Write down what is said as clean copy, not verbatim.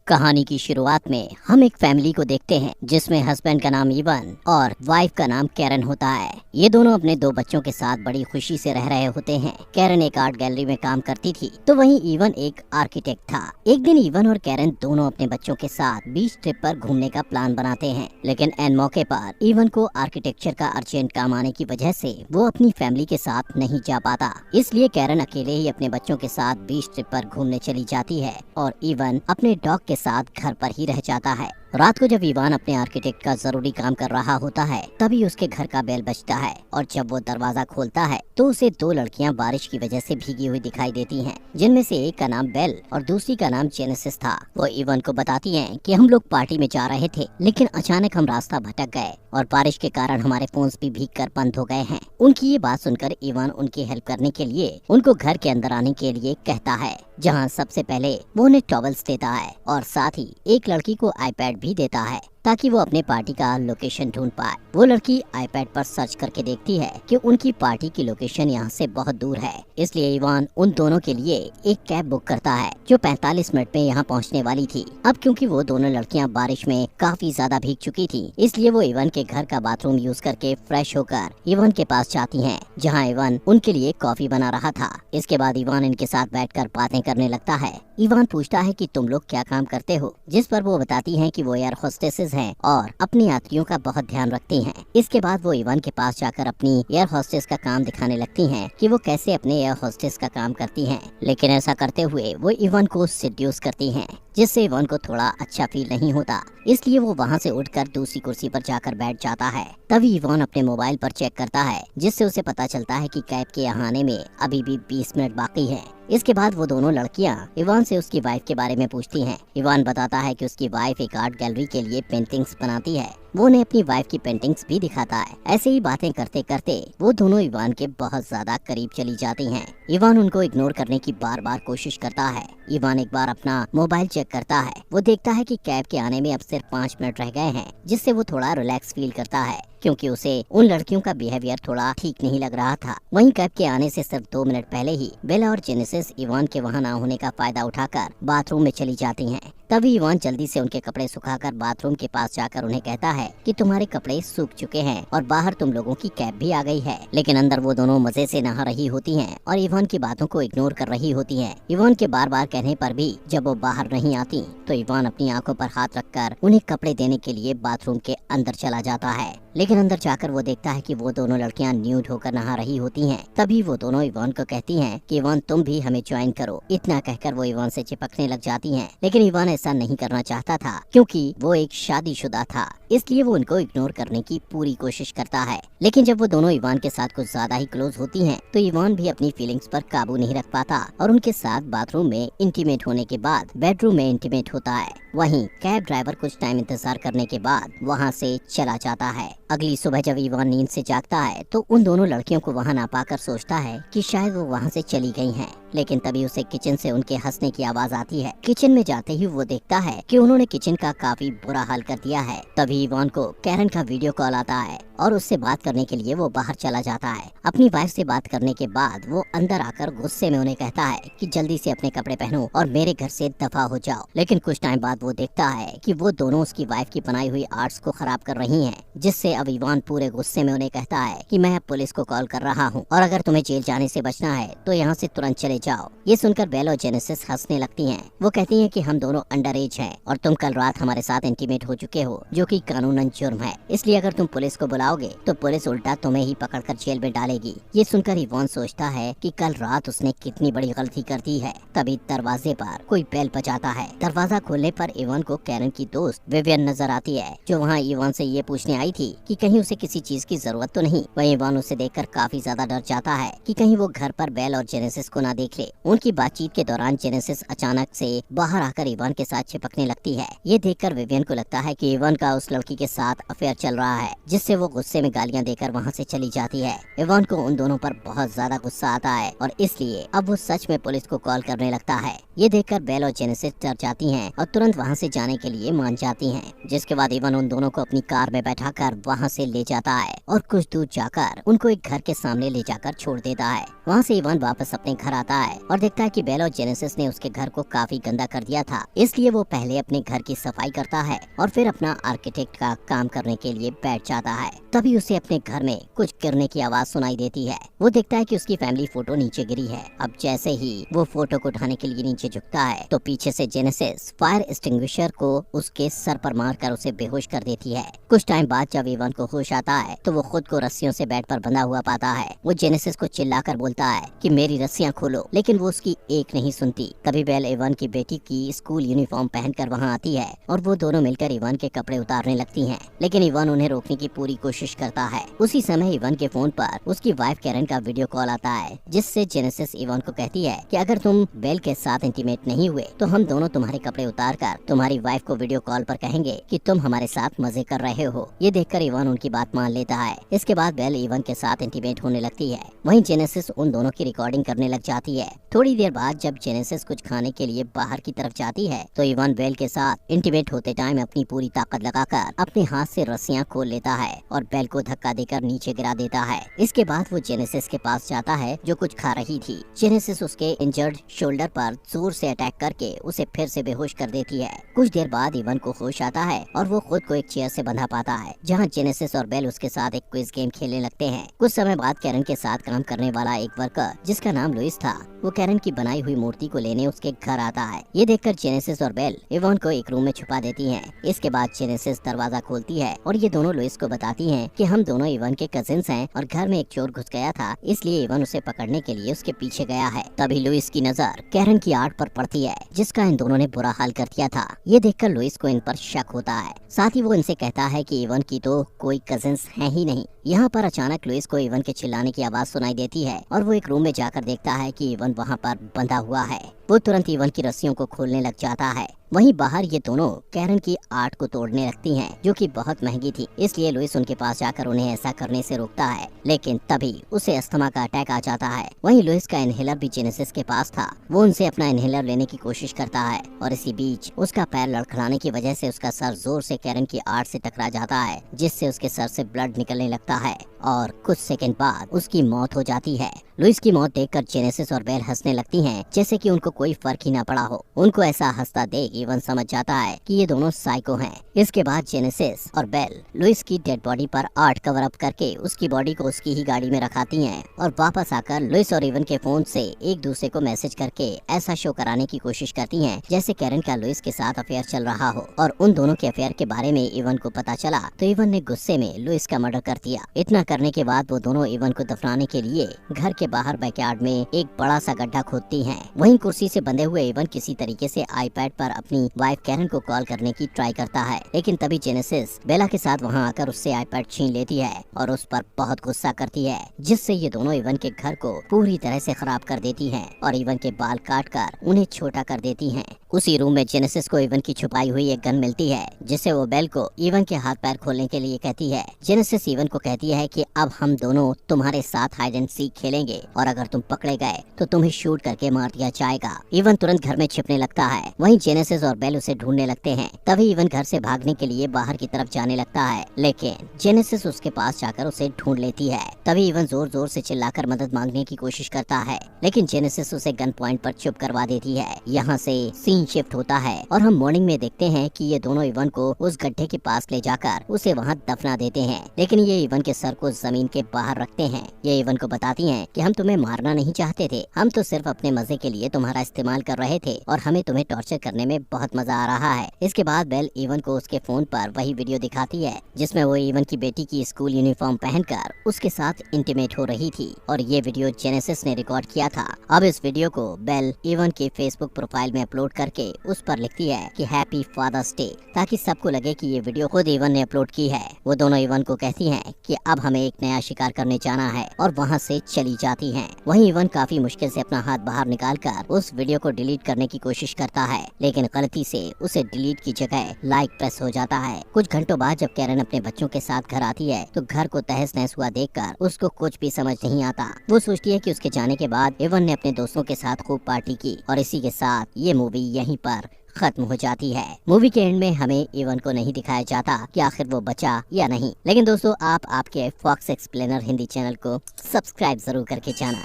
कहानी की शुरुआत में हम एक फैमिली को देखते हैं जिसमें हस्बैंड का नाम इवन और वाइफ का नाम कैरन होता है। ये दोनों अपने दो बच्चों के साथ बड़ी खुशी से रह रहे होते हैं। कैरन एक आर्ट गैलरी में काम करती थी तो वहीं इवन एक आर्किटेक्ट था। एक दिन इवन और कैरन दोनों अपने बच्चों के साथ बीच ट्रिप पर घूमने का प्लान बनाते हैं, लेकिन एन मौके पर इवन को आर्किटेक्चर का अर्जेंट काम आने की वजह से वो अपनी फैमिली के साथ नहीं जा पाता। इसलिए कैरन अकेले ही अपने बच्चों के साथ बीच ट्रिप पर घूमने चली जाती है और इवन अपने डॉग के साथ घर पर ही रह जाता है। रात को जब इवान अपने आर्किटेक्ट का जरूरी काम कर रहा होता है तभी उसके घर का बेल बजता है और जब वो दरवाजा खोलता है तो उसे दो लड़कियां बारिश की वजह से भीगी हुई दिखाई देती हैं, जिनमें से एक का नाम बेल और दूसरी का नाम जेनेसिस था। वो इवान को बताती हैं कि हम लोग पार्टी में जा रहे थे लेकिन अचानक हम रास्ता भटक गए और बारिश के कारण हमारे फोन्स भी भीग कर बंद हो गए हैं। उनकी ये बात सुनकर इवान उनकी हेल्प करने के लिए उनको घर के अंदर आने के लिए कहता है, जहाँ सबसे पहले वो उन्हें टॉवल्स देता है और साथ ही एक लड़की को आईपैड भी देता है ताकि वो अपने पार्टी का लोकेशन ढूंढ पाए। वो लड़की आईपैड पर सर्च करके देखती है कि उनकी पार्टी की लोकेशन यहाँ से बहुत दूर है, इसलिए इवान उन दोनों के लिए एक कैब बुक करता है जो 45 मिनट में यहाँ पहुँचने वाली थी। अब क्योंकि वो दोनों लड़कियाँ बारिश में काफी ज्यादा भीग चुकी थी, इसलिए वो इवान के घर का बाथरूम यूज करके फ्रेश होकर इवान के पास जाती है, जहाँ इवान उनके लिए कॉफी बना रहा था। इसके बाद इवान इनके साथ बैठकर बातें करने लगता है। इवान पूछता है कि तुम लोग क्या काम करते हो, जिस पर वो बताती हैं कि वो एयर होस्टेसेस हैं और अपने यात्रियों का बहुत ध्यान रखती हैं। इसके बाद वो इवान के पास जाकर अपनी एयर होस्टेस का काम दिखाने लगती हैं कि वो कैसे अपने एयर होस्टेस का काम करती हैं, लेकिन ऐसा करते हुए वो इवान को सेड्यूस करती हैं, जिससे इवान को थोड़ा अच्छा फील नहीं होता। इसलिए वो वहाँ से उठकर दूसरी कुर्सी पर जाकर बैठ जाता है। तभी इवान अपने मोबाइल पर चेक करता है, जिससे उसे पता चलता है कि कैब के यहाँ आने में अभी भी 20 मिनट बाकी है। इसके बाद वो दोनों लड़कियां इवान से उसकी वाइफ के बारे में पूछती हैं। इवान बताता है कि उसकी वाइफ एक आर्ट गैलरी के लिए पेंटिंग्स बनाती है। वो उन्हें अपनी वाइफ की पेंटिंग्स भी दिखाता है। ऐसे ही बातें करते करते वो दोनों इवान के बहुत ज्यादा करीब चली जाती हैं। इवान उनको इग्नोर करने की बार बार कोशिश करता है। इवान एक बार अपना मोबाइल चेक करता है। वो देखता है कि कैब के आने में अब सिर्फ 5 मिनट रह गए हैं, जिससे वो थोड़ा रिलैक्स फील करता है, क्योंकि उसे उन लड़कियों का बिहेवियर थोड़ा ठीक नहीं लग रहा था। वहीं कैब के आने से सिर्फ 2 मिनट पहले ही बेला और जेनेसिस इवान के वहाँ न होने का फायदा उठाकर बाथरूम में चली जाती हैं। तभी इवान जल्दी से उनके कपड़े सुखाकर बाथरूम के पास जाकर उन्हें कहता है कि तुम्हारे कपड़े सूख चुके हैं और बाहर तुम लोगों की कैब भी आ गई है। लेकिन अंदर वो दोनों मजे से नहा रही होती हैं और इवान की बातों को इग्नोर कर रही होती हैं। इवान के बार बार कहने पर भी जब वो बाहर नहीं आती तो इवान अपनी आंखों पर हाथ रखकर उन्हें कपड़े देने के लिए बाथरूम के अंदर चला जाता है। लेकिन अंदर जाकर वो देखता है कि वो दोनों लड़कियां न्यूड होकर नहा रही होती हैं। तभी वो दोनों इवान को कहती हैं कि इवान तुम भी हमें ज्वाइन करो। इतना कहकर वो इवान से चिपकने लग जाती हैं, लेकिन इवान ऐसा नहीं करना चाहता था क्योंकि वो एक शादीशुदा था, इसलिए वो उनको इग्नोर करने की पूरी कोशिश करता है। लेकिन जब वो दोनों इवान के साथ कुछ ज्यादा ही क्लोज होती हैं, तो इवान भी अपनी फीलिंग्स पर काबू नहीं रख पाता और उनके साथ बाथरूम में इंटीमेट होने के बाद बेडरूम में इंटीमेट होता है। वहीं कैब ड्राइवर कुछ टाइम इंतजार करने के बाद वहाँ से चला जाता है। अगली सुबह जब इवान नींद से जागता है तो उन दोनों लड़कियों को वहाँ ना पाकर सोचता है कि शायद वो वहाँ से चली गई हैं। लेकिन तभी उसे किचन से उनके हंसने की आवाज आती है। किचन में जाते ही वो देखता है कि उन्होंने किचन का काफी बुरा हाल कर दिया है। तभी इवान को कैरन का वीडियो कॉल आता है और उससे बात करने के लिए वो बाहर चला जाता है। अपनी वाइफ से बात करने के बाद वो अंदर आकर गुस्से में उन्हें कहता है कि जल्दी से अपने कपड़े पहनो और मेरे घर से दफा हो जाओ। लेकिन कुछ टाइम बाद वो देखता है कि वो दोनों उसकी वाइफ की बनाई हुई आर्ट्स को खराब कर रही हैं, जिससे अब इवान पूरे गुस्से में उन्हें कहता है कि मैं अब पुलिस को कॉल कर रहा हूँ और अगर तुम्हें जेल जाने से बचना है तो यहाँ से तुरंत चले जाओ। ये सुनकर बेल और जेनेसिस हंसने लगती हैं। वो कहती हैं कि हम दोनों अंडर एज हैं और तुम कल रात हमारे साथ इंटीमेट हो चुके हो, जो कि कानूनन जुर्म है, इसलिए अगर तुम पुलिस को बुलाओगे तो पुलिस उल्टा तुम्हें ही पकड़कर जेल में डालेगी। ये सुनकर इवान सोचता है कि कल रात उसने कितनी बड़ी गलती कर दी है। तभी दरवाजे पर कोई बेल बजाता है। दरवाजा खोलने पर इवान को कैरन की दोस्त विवियन नजर आती है, जो वहाँ इवान से ये पूछने आई थी कि कहीं उसे किसी चीज की जरूरत तो नहीं। वहीं इवान उसे देखकर काफी ज्यादा डर जाता है कि कहीं वो घर पर बेल और जेनेसिस को ना देख ले। उनकी बातचीत के दौरान जेनेसिस अचानक से बाहर आकर इवान के साथ चिपकने लगती है। ये देखकर विवियन को लगता है कि इवान का उस लड़की के साथ अफेयर चल रहा है, जिससे वो गुस्से में गालियां देकर वहाँ से चली जाती है। इवान को उन दोनों पर बहुत ज्यादा गुस्सा आता है और इसलिए अब वो सच में पुलिस को कॉल करने लगता है। ये देखकर बेल और जेनेसिस डर जाती हैं और तुरंत वहाँ से जाने के लिए मान जाती हैं। जिसके बाद इवान उन दोनों को अपनी कार में बैठाकर वहाँ से ले जाता है और कुछ दूर जाकर उनको एक घर के सामने ले जाकर छोड़ देता है। वहाँ से इवान वापस अपने घर आता है और देखता है कि बेल और जेनेसिस ने उसके घर को काफी गंदा कर दिया था, इसलिए वो पहले अपने घर की सफाई करता है और फिर अपना आर्किटेक्ट का काम करने के लिए बैठ जाता है। तभी उसे अपने घर में कुछ गिरने की आवाज सुनाई देती है। वो देखता है कि उसकी फैमिली फोटो नीचे गिरी है। अब जैसे ही वो फोटो को उठाने के लिए नीचे झुकता है तो पीछे से जेनेसिस फायर एक्सटिंग्विशर को उसके सर पर मारकर उसे बेहोश कर देती है। कुछ टाइम बाद जब इवन को होश आता है तो वो खुद को रस्सियों से बेड पर बंधा हुआ पाता है। वो जेनेसिस को चिल्लाकर बोलता है कि मेरी रस्सियां खोलो, लेकिन वो उसकी एक नहीं सुनती। तभी बेल इवन की बेटी की स्कूल यूनिफॉर्म पहनकर वहां आती है और वो दोनों मिलकर इवन के कपड़े उतारने लगती हैं, लेकिन इवन उन्हें रोकने की पूरी कोशिश करता है। उसी समय इवन के फोन पर उसकी वाइफ कैरन का वीडियो कॉल आता है, जिससे जेनेसिस इवन को कहती है कि अगर तुम बेल के साथ इंटीमेट नहीं हुए तो हम दोनों तुम्हारे कपड़े उतारकर तुम्हारी वाइफ को वीडियो कॉल पर कहेंगे कि तुम हमारे साथ मजे कर रहे हो। ये देखकर इवन उनकी बात मान लेता है। इसके बाद बेल इवन के साथ इंटीमेट होने लगती है। वहीं जेनेसिस उन दोनों की रिकॉर्डिंग करने लग जाती है। थोड़ी देर बाद जब जेनेसिस कुछ खाने के लिए बाहर की तरफ जाती है तो इवन बेल के साथ इंटीमेट होते टाइम अपनी पूरी ताकत लगाकर अपने हाथ से रस्सियां खोल लेता है और बेल को धक्का देकर नीचे गिरा देता है। इसके बाद वो जेनेसिस के पास जाता है जो कुछ खा रही थी। जेनेसिस उसके इंजर्ड शोल्डर पर जोर से अटैक करके उसे फिर से बेहोश कर देती है। कुछ देर बाद इवन को होश आता है और वो खुद को एक चेयर से बंधा पाता है, जहाँ जेनेसिस और बेल उसके साथ एक क्विज गेम खेलने लगते हैं। कुछ समय बाद कैरन के साथ काम करने वाला एक वर्कर जिसका नाम लुइस था, वो कैरन की बनाई हुई मूर्ति को लेने उसके घर आता है। ये देखकर जेनेसिस और बेल इवन को एक रूम में छुपा देती हैं। इसके बाद जेनेसिस दरवाजा खोलती है और ये दोनों लुइस को बताती हैं कि हम दोनों इवन के कजिन्स हैं और घर में एक चोर घुस गया था, इसलिए इवन उसे पकड़ने के लिए उसके पीछे गया है। तभी लुइस की नजर कैरन की आर्ट पर पड़ती है, जिसका इन दोनों ने बुरा हाल कर दिया था। ये देखकर लुइस को इन पर शक होता है। साथ ही वो इनसे कहता है कि इवन की तो कोई कजिन्स है ही नहीं। यहाँ पर अचानक लुइस को इवन के चिल्लाने की आवाज सुनाई देती है और वो एक रूम में जाकर देखता है कि इवन वहाँ पर बंधा हुआ है। वो तुरंत इवन की रस्सियों को खोलने लग जाता है। वहीं बाहर ये दोनों कैरन की आर्ट को तोड़ने लगती हैं, जो कि बहुत महंगी थी, इसलिए लुइस उनके पास जाकर उन्हें ऐसा करने से रोकता है, लेकिन तभी उसे अस्थमा का अटैक आ जाता है। वहीं लुइस का इनहेलर भी जेनेसिस के पास था। वो उनसे अपना इनहेलर लेने की कोशिश करता है और इसी बीच उसका पैर लड़खड़ाने की वजह से उसका सर जोर से कैरन की आर्ट से टकरा जाता है, जिससे उसके सर से ब्लड निकलने लगता है और कुछ सेकंड बाद उसकी मौत हो जाती है। लुइस की मौत देखकर जेनेसिस और बेल हंसने लगती हैं, जैसे कि उनको कोई फर्क ही ना पड़ा हो। उनको ऐसा हंसता देख इवन समझ जाता है कि ये दोनों साइको हैं। इसके बाद जेनेसिस और बेल लुइस की डेड बॉडी पर आर्ट कवर अप करके उसकी बॉडी को उसकी ही गाड़ी में रखाती हैं और वापस आकर लुइस और इवन के फोन से एक दूसरे को मैसेज करके ऐसा शो कराने की कोशिश करती हैं जैसे कैरन का लुइस के साथ अफेयर चल रहा हो। और उन दोनों के अफेयर के बारे में इवन को पता चला तो इवन ने गुस्से में लुइस का मर्डर कर दिया। इतना करने के बाद वो दोनों इवन को दफनाने के लिए घर के बाहर बैकयार्ड में एक बड़ा सा गड्ढा खोदती हैं। वहीं कुर्सी से बंधे हुए इवन किसी तरीके से आईपैड पर अपनी वाइफ कैरन को कॉल करने की ट्राई करता है, लेकिन तभी जेनेसिस बेला के साथ वहां आकर उससे आईपैड छीन लेती है और उस पर बहुत गुस्सा करती है, जिससे ये दोनों इवन के घर को पूरी तरह से खराब कर देती हैं और इवन के बाल काट कर उन्हें छोटा कर देती हैं। उसी रूम में जेनेसिस को इवन की छुपाई हुई एक गन मिलती है, जिससे वो बेल को इवन के हाथ पैर खोलने के लिए कहती है। जेनेसिस इवन को कहती है कि अब हम दोनों तुम्हारे साथ हाइड एंड सीक खेलेंगे और अगर तुम पकड़े गए तो तुम्हें शूट करके मार दिया जाएगा। इवन तुरंत घर में छिपने लगता है। वहीं जेनेसिस और बेल उसे ढूंढने लगते हैं। तभी इवन घर से भागने के लिए बाहर की तरफ जाने लगता है, लेकिन जेनेसिस उसके पास जाकर उसे ढूंढ लेती है। तभी इवन जोर जोर से चिल्लाकर मदद मांगने की कोशिश करता है, लेकिन जेनेसिस उसे गन पॉइंट पर चुप करवा देती है। यहाँ से सीन शिफ्ट होता है और हम मॉर्निंग में देखते हैं कि ये दोनों इवन को उस गड्ढे के पास ले जाकर उसे वहाँ दफना देते हैं, लेकिन ये इवन के सर को जमीन के बाहर रखते हैं। ये इवन को बताती हैं कि हम तुम्हें मारना नहीं चाहते थे, हम तो सिर्फ अपने मजे के लिए तुम्हारा इस्तेमाल कर रहे थे और हमें तुम्हें टॉर्चर करने में बहुत मजा आ रहा है। इसके बाद बेल इवन को उसके फोन पर वही वीडियो दिखाती है जिसमें वो इवन की बेटी की स्कूल यूनिफॉर्म पहनकर उसके साथ इंटीमेट हो रही थी और ये वीडियो जेनेसिस ने रिकॉर्ड किया था। अब इस वीडियो को बेल इवन के फेसबुक प्रोफाइल में अपलोड करके उस पर लिखती है कि हैप्पी फादर्स डे, ताकि सबको लगे कि ये वीडियो खुद इवन ने अपलोड की है। वो दोनों इवन को कहती हैं कि अब हमें एक नया शिकार करने जाना है और वहाँ से चली जाती हैं। वहीं इवन काफी मुश्किल से अपना हाथ बाहर निकालकर उस वीडियो को डिलीट करने की कोशिश करता है, लेकिन गलती से उसे डिलीट की जगह लाइक प्रेस हो जाता है। कुछ घंटों बाद जब कैरन अपने बच्चों के साथ घर आती है तो घर को तहस नहस हुआ देखकर उसको कुछ भी समझ नहीं आता। वो सोचती है कि उसके जाने के बाद इवन ने अपने दोस्तों के साथ खूब पार्टी की और इसी के साथ ये मूवी यहीं पर खत्म हो जाती है। मूवी के एंड में हमें इवन को नहीं दिखाया जाता कि आखिर वो बचा या नहीं, लेकिन दोस्तों आप आपके फॉक्स एक्सप्लेनर हिंदी चैनल को सब्सक्राइब जरूर करके जाना।